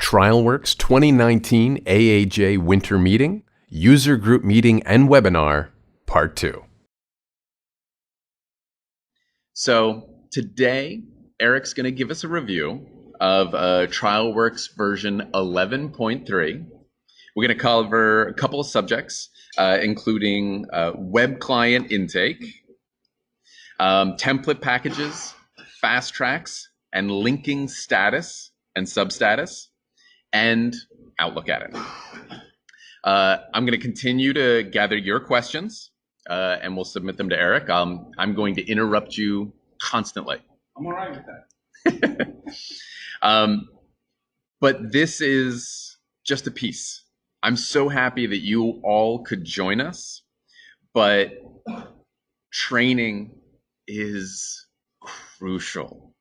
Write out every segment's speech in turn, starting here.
TrialWorks 2019 AAJ Winter Meeting, User Group Meeting and Webinar, Part 2. So today, Eric's going to give us a review of TrialWorks version 11.3. We're going to cover a couple of subjects, including web client intake, template packages, fast tracks, and linking status and substatus, and Outlook Edit. I'm going to continue to gather your questions, and we'll submit them to Eric. I'm going to interrupt you constantly. I'm all right with that. But this is just a piece. I'm so happy that you all could join us, but training is crucial.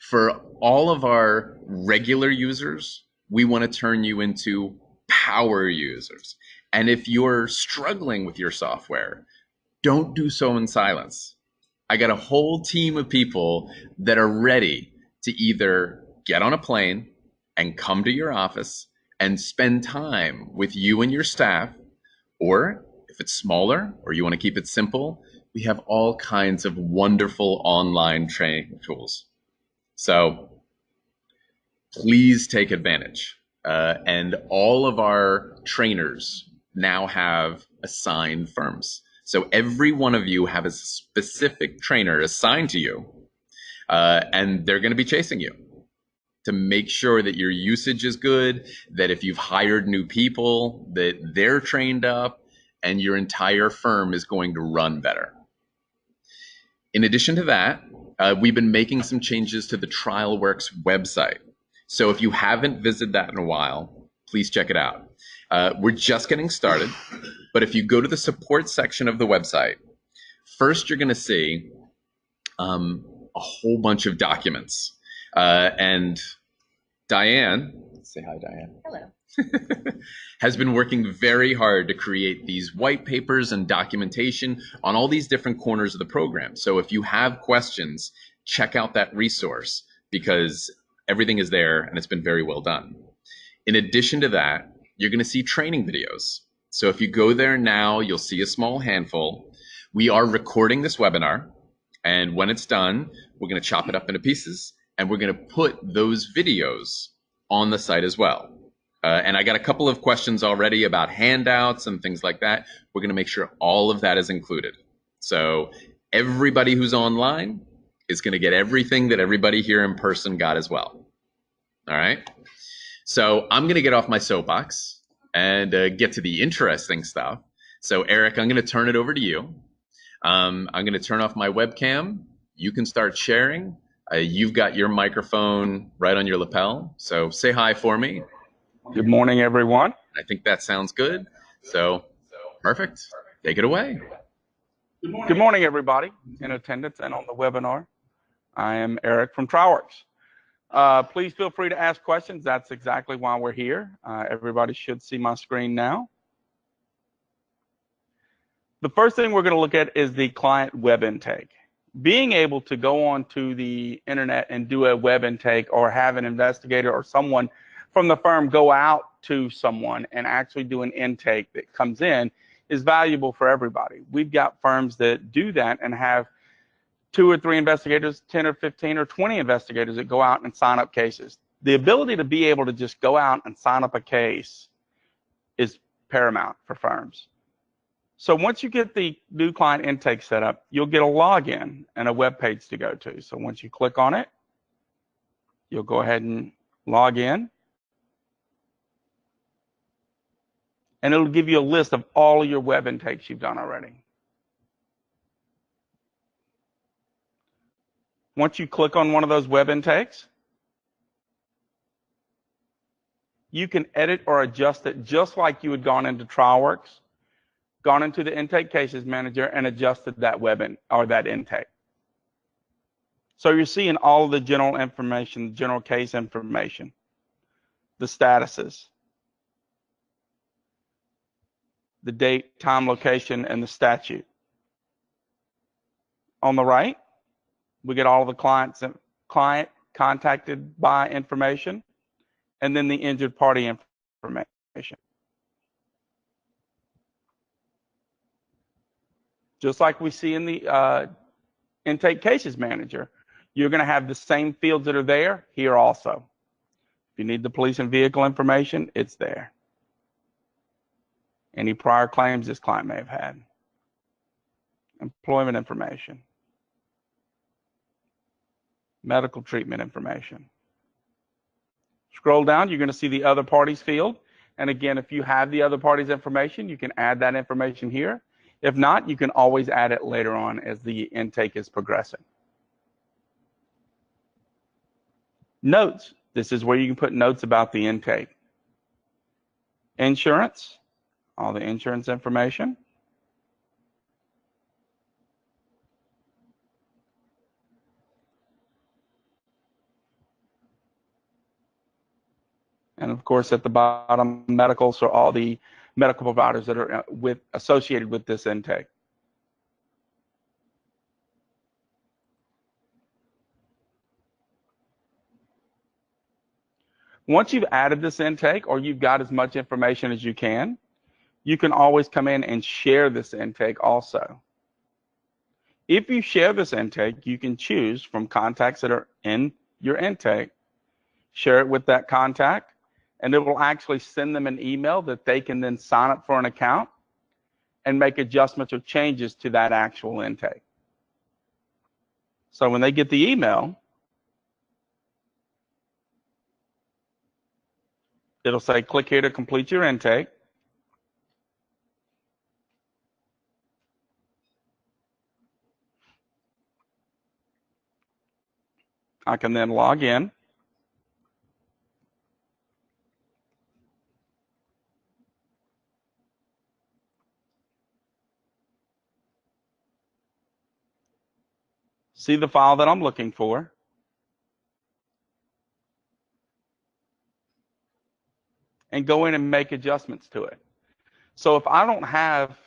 For all of our regular users, we want to turn you into power users. And if you're struggling with your software, don't do so in silence. I got a whole team of people that are ready to either get on a plane and come to your office and spend time with you and your staff, or if it's smaller or you want to keep it simple, we have all kinds of wonderful online training tools. So please take advantage. And all of our trainers now have assigned firms. So every one of you have a specific trainer assigned to you, and they're going to be chasing you to make sure that your usage is good, that if you've hired new people, that they're trained up, and your entire firm is going to run better. In addition to that, we've been making some changes to the TrialWorks website. So if you haven't visited that in a while, please check it out. We're just getting started, but if you go to the support section of the website, first you're going to see a whole bunch of documents. And Diane, say hi, Diane. Hello. Has been working very hard to create these white papers and documentation on all these different corners of the program. So if you have questions, check out that resource because everything is there and it's been very well done. In addition to that, you're going to see training videos. So if you go there now, you'll see a small handful. We are recording this webinar, and when it's done, we're going to chop it up into pieces, and we're going to put those videos on the site as well. And I got a couple of questions already about handouts and things like that. We're going to make sure all of that is included. So everybody who's online is going to get everything that everybody here in person got as well. All right. So I'm going to get off my soapbox and get to the interesting stuff. So Eric, I'm going to turn it over to you. I'm going to turn off my webcam. You can start sharing. You've got your microphone right on your lapel. So say hi for me. Good morning, everyone. I think that sounds good. So perfect. Take it away. Good morning, everybody in attendance and on the webinar. I am Eric from TrialWorks. Please feel free to ask questions. That's exactly why we're here. Everybody should see my screen now. The first thing we're going to look at is the client web intake. Being able to go onto the internet and do a web intake, or have an investigator or someone from the firm go out to someone and actually do an intake that comes in, is valuable for everybody. We've got firms that do that and have 2 or 3 investigators, 10 or 15 or 20 investigators that go out and sign up cases. The ability to be able to just go out and sign up a case is paramount for firms. So once you get the new client intake set up, you'll get a login and a web page to go to. So once you click on it, you'll go ahead and log in. And it'll give you a list of all of your web intakes you've done already. Once you click on one of those web intakes, you can edit or adjust it just like you had gone into TrialWorks, gone into the Intake Cases Manager and adjusted that that intake. So you're seeing all of the general information, general case information, the statuses, the date, time, location, and the statute. On the right, we get all of the client contacted by information, and then the injured party information. Just like we see in the intake cases manager, you're going to have the same fields that are there here also. If you need the police and vehicle information, it's there. Any prior claims this client may have had. Employment information. Medical treatment information. Scroll down, you're going to see the other parties field. And again, if you have the other parties information, you can add that information here. If not, you can always add it later on as the intake is progressing. Notes. This is where you can put notes about the intake. Insurance. All the insurance information. And of course, at the bottom, medical, so all the medical providers that are associated with this intake. Once you've added this intake, or you've got as much information as you can always come in and share this intake also. If you share this intake, you can choose from contacts that are in your intake, share it with that contact, and it will actually send them an email that they can then sign up for an account and make adjustments or changes to that actual intake. So when they get the email, it'll say, click here to complete your intake. I can then log in. See the file that I'm looking for. And go in and make adjustments to it. So if I don't have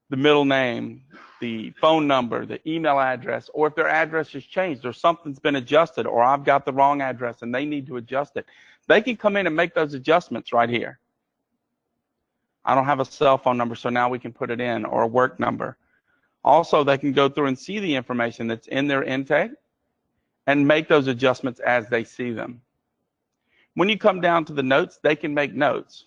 the middle name, the phone number, the email address, or if their address has changed or something's been adjusted, or I've got the wrong address and they need to adjust it, they can come in and make those adjustments right here. I don't have a cell phone number, so now we can put it in, or a work number. Also, they can go through and see the information that's in their intake and make those adjustments as they see them. When you come down to the notes, they can make notes.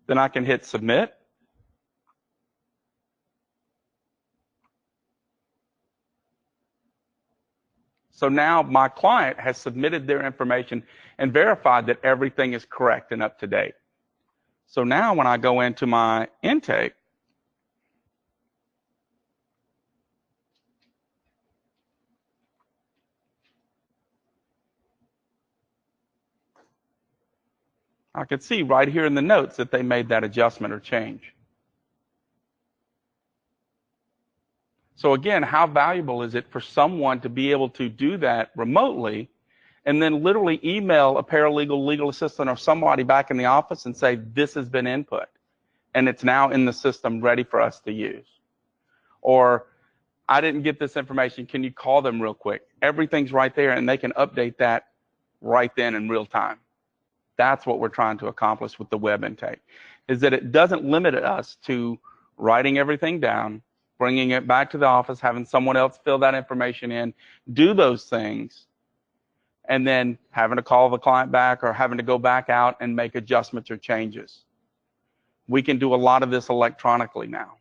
Then I can hit submit. So now my client has submitted their information and verified that everything is correct and up to date. So now when I go into my intake, I can see right here in the notes that they made that adjustment or change. So again, how valuable is it for someone to be able to do that remotely and then literally email a paralegal, legal assistant, or somebody back in the office and say, this has been input and it's now in the system ready for us to use? Or, I didn't get this information, can you call them real quick? Everything's right there and they can update that right then in real time. That's what we're trying to accomplish with the web intake, is that it doesn't limit us to writing everything down, bringing it back to the office, having someone else fill that information in, do those things, and then having to call the client back or having to go back out and make adjustments or changes. We can do a lot of this electronically now.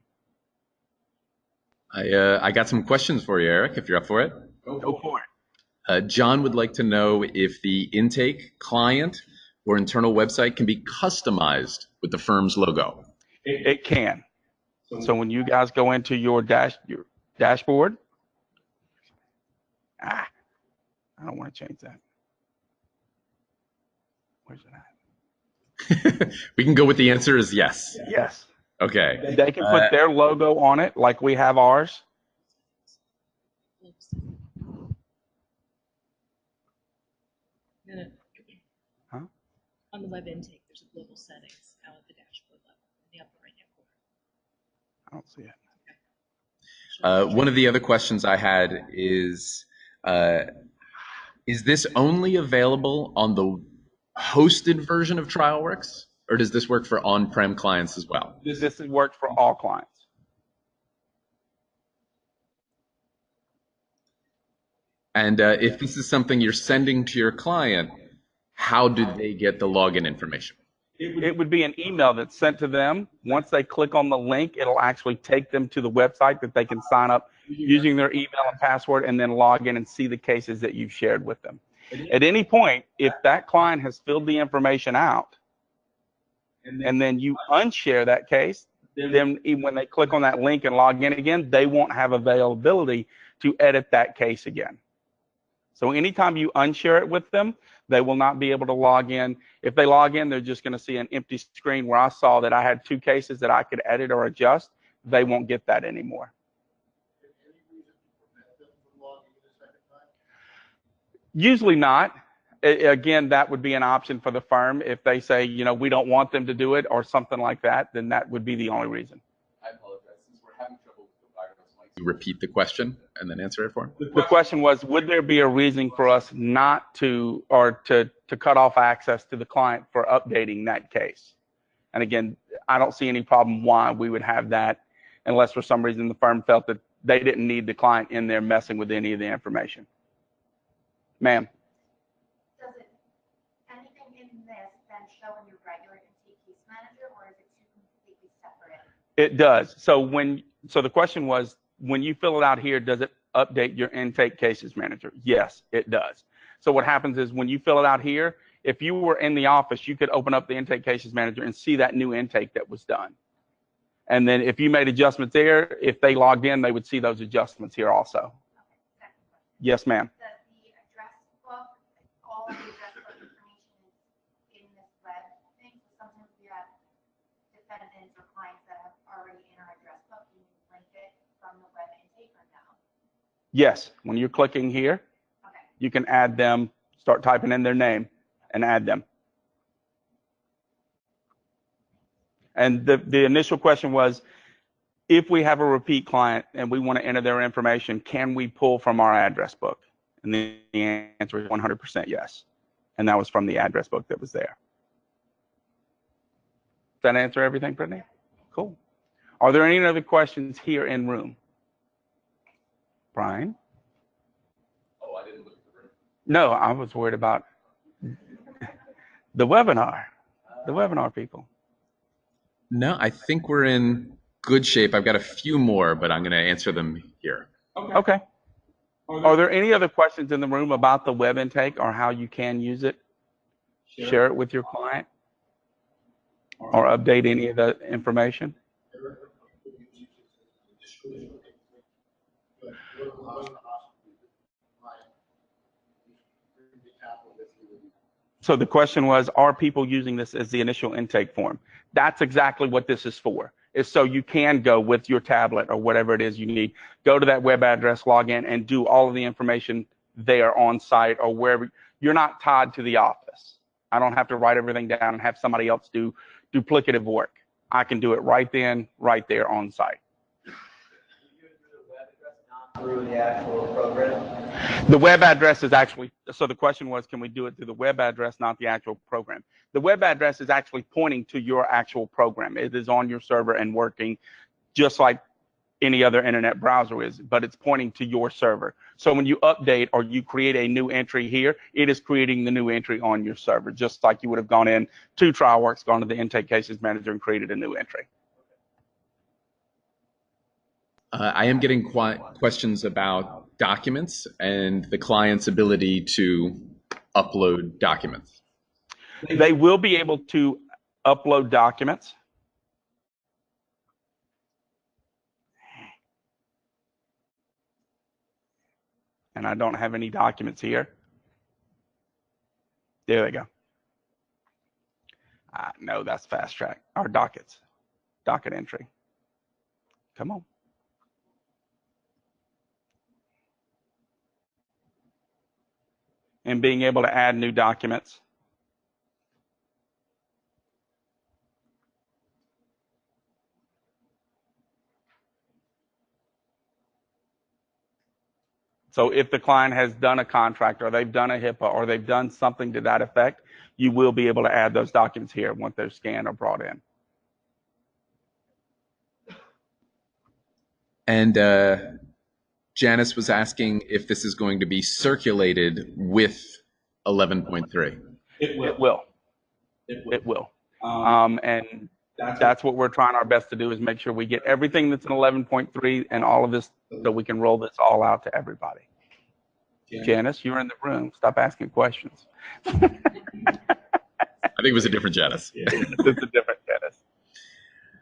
I got some questions for you, Eric, if you're up for it. Go for it. John would like to know if the intake client or internal website can be customized with the firm's logo. It can. So when you guys go into your dashboard, I don't want to change that. Where's it at? We can go with the answer is yes. Yes. Okay. They can put their logo on it like we have ours. No, no. Huh? On the web intake, there's a global settings out at the dashboard level in the upper right-hand corner. I don't see it. One of the other questions I had is this only available on the hosted version of TrialWorks, or does this work for on-prem clients as well? This works for all clients. And if this is something you're sending to your client, how do they get the login information? It would be an email that's sent to them. Once they click on the link, it'll actually take them to the website that they can sign up using their email and password and then log in and see the cases that you've shared with them. At any point, if that client has filled the information out and then you unshare that case, then when they click on that link and log in again, they won't have availability to edit that case again. So anytime you unshare it with them, they will not be able to log in. If they log in, they're just going to see an empty screen where I saw that I had 2 cases that I could edit or adjust. They won't get that anymore. Usually not. Again, that would be an option for the firm. If they say, you know, we don't want them to do it or something like that, then that would be the only reason. I apologize. Since we're having trouble with the virus, might you repeat the question and then answer it for me? The question was, would there be a reason for us not to, or to cut off access to the client for updating that case? And again, I don't see any problem why we would have that unless for some reason the firm felt that they didn't need the client in there messing with any of the information. Ma'am? Does it, anything in this then show in your regular intake case manager, or is it two completely separate? It does. So the question was, when you fill it out here, does it update your intake cases manager? Yes, it does. So what happens is when you fill it out here, if you were in the office, you could open up the intake cases manager and see that new intake that was done. And then if you made adjustments there, if they logged in, they would see those adjustments here also. Okay, second question. Yes, ma'am. Does the address book, all of the address book information is in this web thing? So sometimes we have defendants or clients that have already in our address book, and you link it from the web intake or no? Yes, when you're clicking here, Okay. you can add them, start typing in their name and add them. And the initial question was, if we have a repeat client and we want to enter their information, can we pull from our address book? And the answer is 100% yes. And that was from the address book that was there. Does that answer everything, Brittany? Cool. Are there any other questions here in room? Brian? Oh, I didn't look at the room. No, I was worried about the webinar people. No, I think we're in good shape. I've got a few more, but I'm going to answer them here. Okay. Are there any other questions in the room about the web intake or how you can use it? Share it with your client or update any of the information? So the question was, are people using this as the initial intake form? That's exactly what this is for. Is so you can go with your tablet or whatever it is you need, go to that web address, log in, and do all of the information there on site or wherever. You're not tied to the office. I don't have to write everything down and have somebody else do duplicative work. I can do it right then, right there on site. Through the actual program? The web address is actually, so the question was, can we do it through the web address, not the actual program? The web address is actually pointing to your actual program. It is on your server and working just like any other internet browser is, but it's pointing to your server. So when you update or you create a new entry here, it is creating the new entry on your server, just like you would have gone in to TrialWorks, gone to the intake cases manager and created a new entry. I am getting questions about documents and the client's ability to upload documents. They will be able to upload documents. And I don't have any documents here. There they go. No, that's fast track. Our dockets. Docket entry. Come on. and being able to add new documents. So if the client has done a contract or they've done a HIPAA or they've done something to that effect, you will be able to add those documents here once they're scanned or brought in. And Janice was asking if this is going to be circulated with 11.3. It will. It will. And that's what we're trying our best to do, is make sure we get everything that's in 11.3 and all of this, so we can roll this all out to everybody. Janice, you're in the room. Stop asking questions. I think it was a different Janice. It's a different Janice.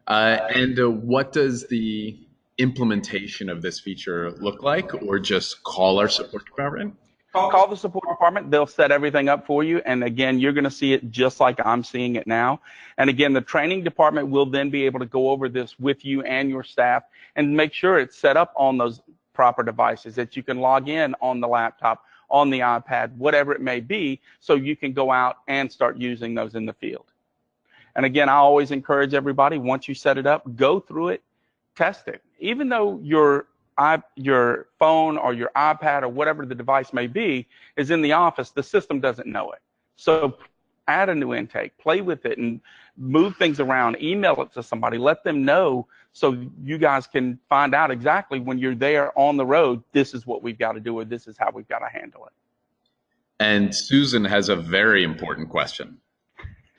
And what does the implementation of this feature look like, or just call our support department? Call the support department. They'll set everything up for you. And again, you're going to see it just like I'm seeing it now. And again, the training department will then be able to go over this with you and your staff and make sure it's set up on those proper devices, that you can log in on the laptop, on the iPad, whatever it may be, so you can go out and start using those in the field. And again, I always encourage everybody, once you set it up, go through it, test it. Even though your phone or your iPad or whatever the device may be is in the office, the system doesn't know it. So add a new intake, play with it, and move things around, email it to somebody, let them know, so you guys can find out exactly when you're there on the road, this is what we've got to do, or this is how we've got to handle it. And Susan has a very important question.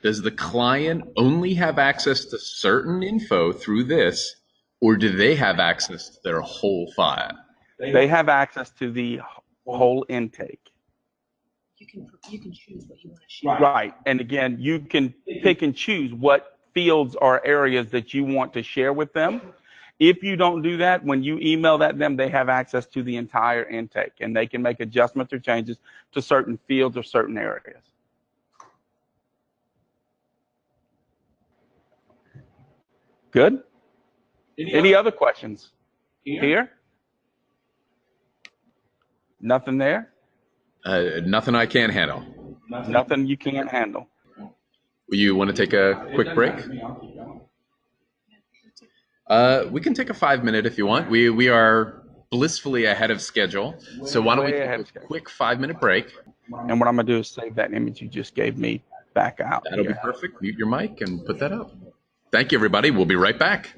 Does the client only have access to certain info through this, or do they have access to their whole file? They have access to the whole intake. You can choose what you want to share. Right. And again, you can pick and choose what fields or areas that you want to share with them. If you don't do that, when you email that them, they have access to the entire intake, and they can make adjustments or changes to certain fields or certain areas. Good? Any other questions? Here? Nothing there? Nothing I can't handle. Nothing you can't handle. You want to take a quick break? We can take a 5-minute if you want. We are blissfully ahead of schedule. So why don't we take a quick 5-minute break? And what I'm going to do is save that image you just gave me back out. That'll be perfect. Mute your mic and put that up. Thank you, everybody. We'll be right back.